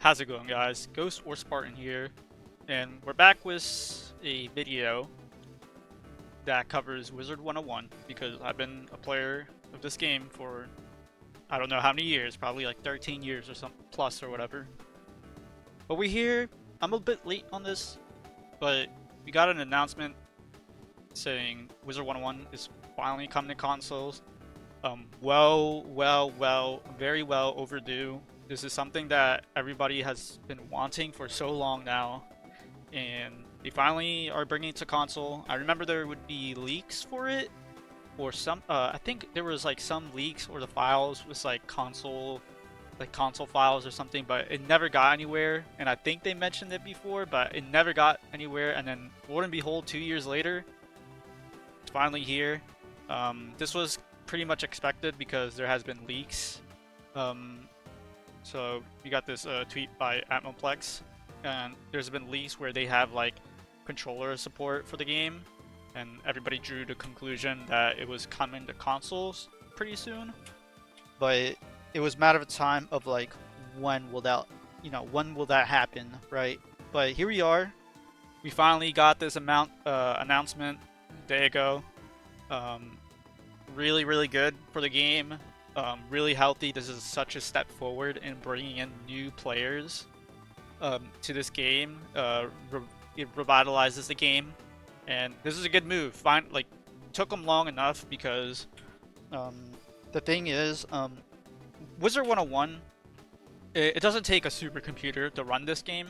How's it going, guys? Ghost or Spartan here, and we're back with a video that covers Wizard 101 because I've been a player of this game for I don't know how many years, probably like 13 years or some plus or whatever. But we hear I'm a bit late on this, but we got an announcement saying Wizard 101 is finally coming to consoles. Very well overdue. This is something that everybody has been wanting for so long now, and they finally are bringing it to console. I remember there would be leaks for it, or some. I think there was like some leaks or the files was like console files or something, but it never got anywhere. And I think they mentioned it before, but it never got anywhere. And then, Lord and behold, 2 years later, it's finally here. This was pretty much expected because there has been leaks. So you got this tweet by Atmoplex, and there's been leaks where they have like controller support for the game, and everybody drew the conclusion that it was coming to consoles pretty soon. But it was a matter of time of like when will that happen, right? But here we are. We finally got this announcement a day ago. Really good for the game. Really healthy. This is such a step forward in bringing in new players to this game. It revitalizes the game, and this is a good move. Took them long enough because the thing is, Wizard 101, it doesn't take a supercomputer to run this game,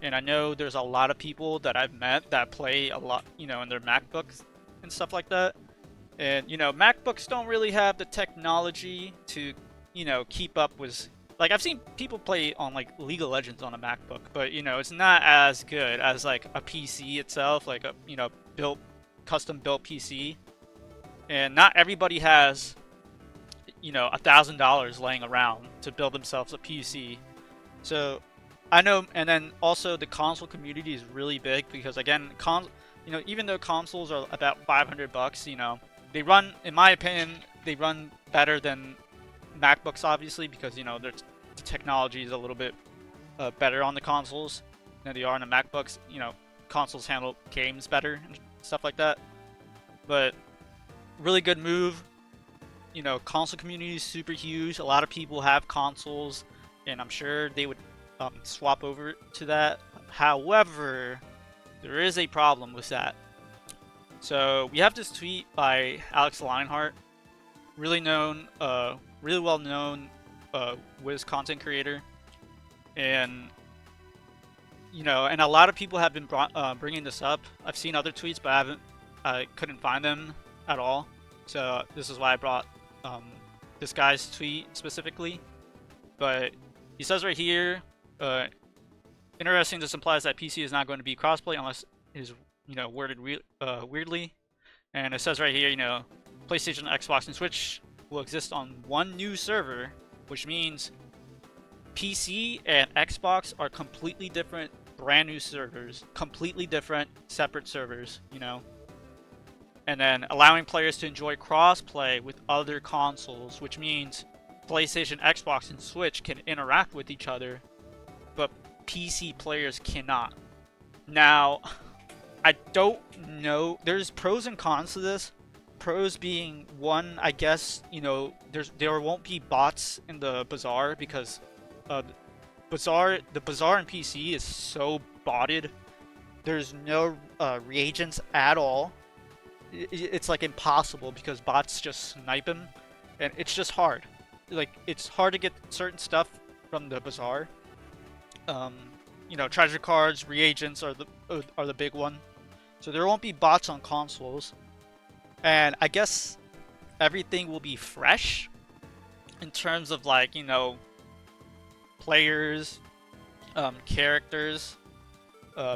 and I know there's a lot of people that I've met that play a lot, in their MacBooks and stuff like that. And, MacBooks don't really have the technology to, keep up with... Like, I've seen people play on, like, League of Legends on a MacBook, but, it's not as good as, like, a PC itself, like a, custom-built PC. And not everybody has, $1,000 laying around to build themselves a PC. So, I know, and then also the console community is really big because, again, even though consoles are about $500, they run, in my opinion, they run better than MacBooks, obviously, because, the technology is a little bit better on the consoles than they are on the MacBooks. Consoles handle games better and stuff like that. But, really good move. Console community is super huge. A lot of people have consoles, and I'm sure they would swap over to that. However, there is a problem with that. So we have this tweet by Alex Lionheart, really well known Wiz content creator, and and a lot of people have been bringing this up. I've seen other tweets, but I couldn't find them at all. So this is why I brought this guy's tweet specifically. But he says right here, interesting. This implies that PC is not going to be crossplay unless it is worded weirdly. And it says right here, PlayStation, Xbox, and Switch will exist on one new server, which means PC and Xbox are completely different, brand new servers, completely different, separate servers, And then allowing players to enjoy cross-play with other consoles, which means PlayStation, Xbox, and Switch can interact with each other, but PC players cannot. Now, I don't know. There's pros and cons to this. Pros being, one, I guess, there won't be bots in the bazaar because the bazaar in PC is so botted. There's no reagents at all. It's like impossible because bots just snipe him, and it's just hard. Like, it's hard to get certain stuff from the bazaar. Treasure cards, reagents are the big one. So there won't be bots on consoles, and I guess everything will be fresh in terms of like players, characters,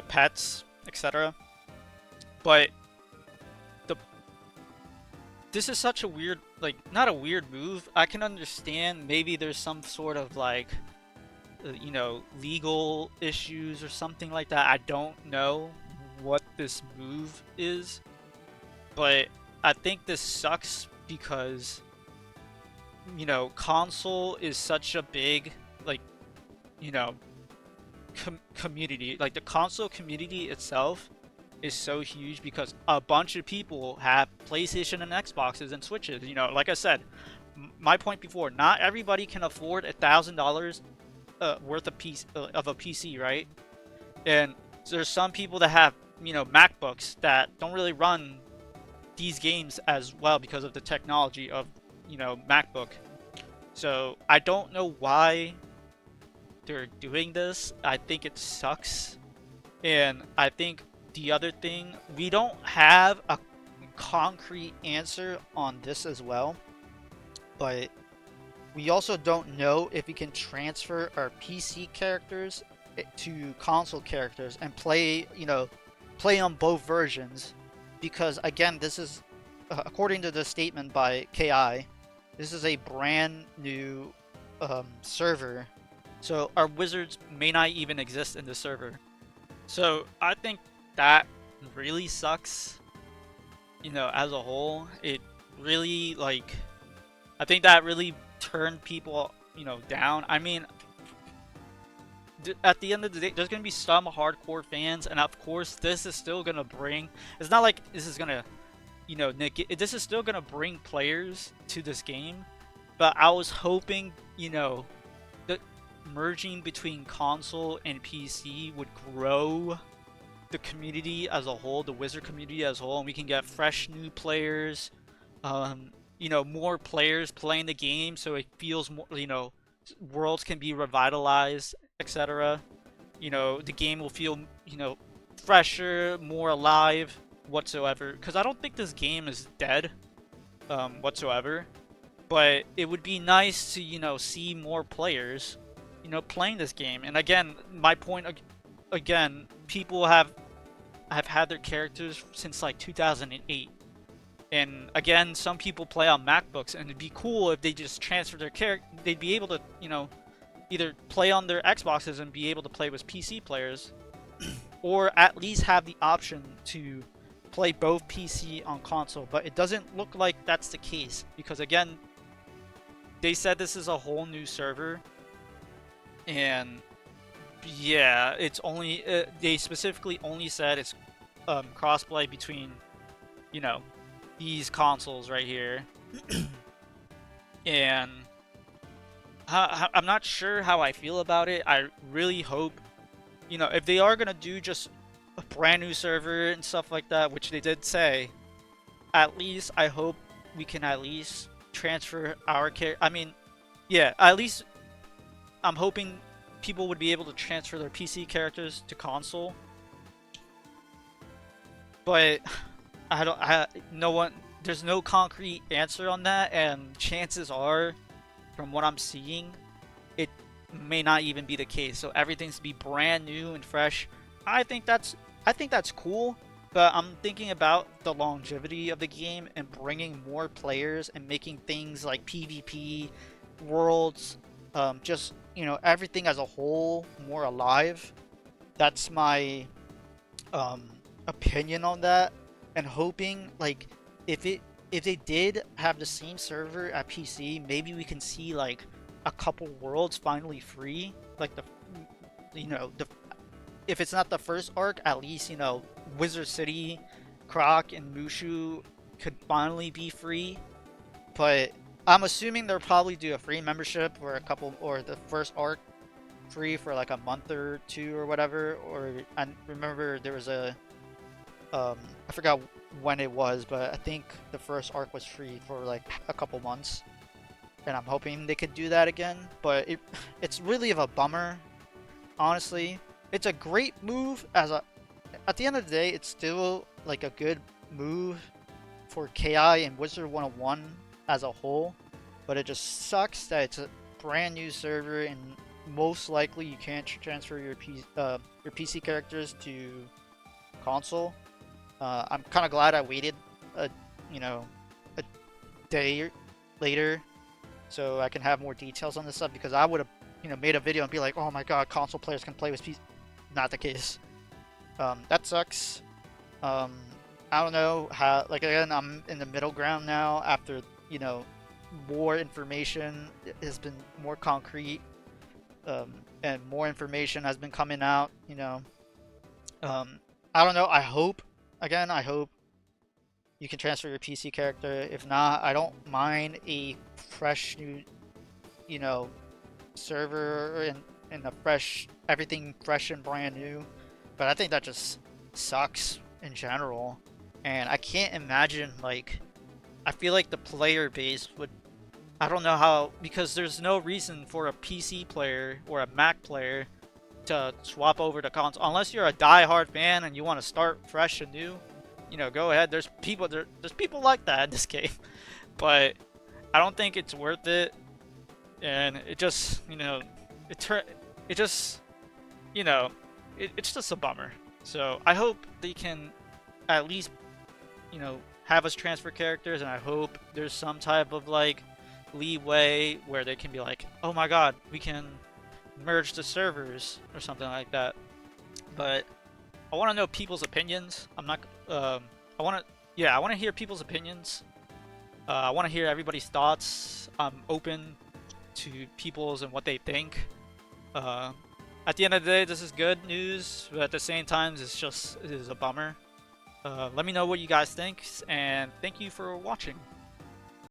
pets, etc. But this is such a weird, like, not a weird move. I can understand maybe there's some sort of like legal issues or something like that. I don't know what this move is, but I think this sucks because console is such a big, like, community, like the console community itself, is so huge because a bunch of people have PlayStation and Xboxes and Switches. You know, like I said, my point before, not everybody can afford $1,000 worth of of a PC, right? And there's some people that have, you know, MacBooks that don't really run these games as well because of the technology of, you know, MacBook. So I don't know why they're doing this. I think it sucks. And I think the other thing, we don't have a concrete answer on this as well, but we also don't know if we can transfer our PC characters to console characters and play, you know, play on both versions, because again, this is according to the statement by KI, this is a brand new server, so our wizards may not even exist in the server. So I think that really sucks, you know, as a whole. It really, like, I think that really turned people, you know, down. I mean, at the end of the day, there's going to be some hardcore fans, and of course, this is still going to bring, it's not like this is going to, you know, this is still going to bring players to this game, but I was hoping, you know, the merging between console and PC would grow the community as a whole, the Wizard community as a whole, and we can get fresh new players, you know, more players playing the game, so it feels more, you know, worlds can be revitalized, etc. You know, the game will feel, you know, fresher, more alive whatsoever, because I don't think this game is dead whatsoever, but it would be nice to, you know, see more players, you know, playing this game. And again, my point again, people have had their characters since like 2008, and again, some people play on MacBooks, and it'd be cool if they just transfer their character, they'd be able to, you know, either play on their Xboxes and be able to play with PC players, or at least have the option to play both PC on console. But it doesn't look like that's the case, because again, they said this is a whole new server, and yeah, it's only they specifically only said it's crossplay between, you know, these consoles right here. And I'm not sure how I feel about it. I really hope, you know, if they are gonna do just a brand new server and stuff like that, which they did say, at least I hope we can at least transfer our character. I mean, yeah, at least I'm hoping people would be able to transfer their PC characters to console. But there's no concrete answer on that, and chances are, from what I'm seeing, it may not even be the case. So everything's to be brand new and fresh. I think that's cool, but I'm thinking about the longevity of the game and bringing more players and making things like PvP, worlds, just, you know, everything as a whole more alive. That's my opinion on that, and hoping, like, if they did have the same server at PC, maybe we can see like a couple worlds finally free, like if it's not the first arc, at least, you know, Wizard City, Croc, and Mushu could finally be free. But I'm assuming they'll probably do a free membership or the first arc free for like a month or two or whatever. Or I remember there was I forgot when it was, but I think the first arc was free for like a couple months, and I'm hoping they could do that again. But it's really of a bummer, honestly. It's a great move at the end of the day, it's still like a good move for KI and WIZARD101 as a whole, but it just sucks that it's a brand new server, and most likely you can't transfer your PC characters to console. I'm kind of glad I waited a day later so I can have more details on this stuff, because I would have, you know, made a video and be like, oh my god, console players can play with PC. Not the case. That sucks. I don't know how, like, again, I'm in the middle ground now after, you know, more information has been more concrete. and more information has been coming out. You know, I don't know. I hope, again, I hope you can transfer your PC character. If not, I don't mind a fresh new, you know, server and a fresh, everything fresh and brand new. But I think that just sucks in general. And I can't imagine, like, I feel like the player base would, I don't know how, because there's no reason for a PC player or a Mac player to swap over to console unless you're a die-hard fan and you want to start fresh and new. You know, go ahead. There's people like that in this game, but I don't think it's worth it. And it just, you know, it just, you know, it's just a bummer. So I hope they can at least, you know, have us transfer characters, and I hope there's some type of like leeway where they can be like, oh my god, we can merge the servers or something like that. But I want to know people's opinions. I'm not. I want to. Yeah, I want to hear people's opinions. I want to hear everybody's thoughts. I'm open to people's and what they think. At the end of the day, this is good news, but at the same time, it is a bummer. Let me know what you guys think, and thank you for watching.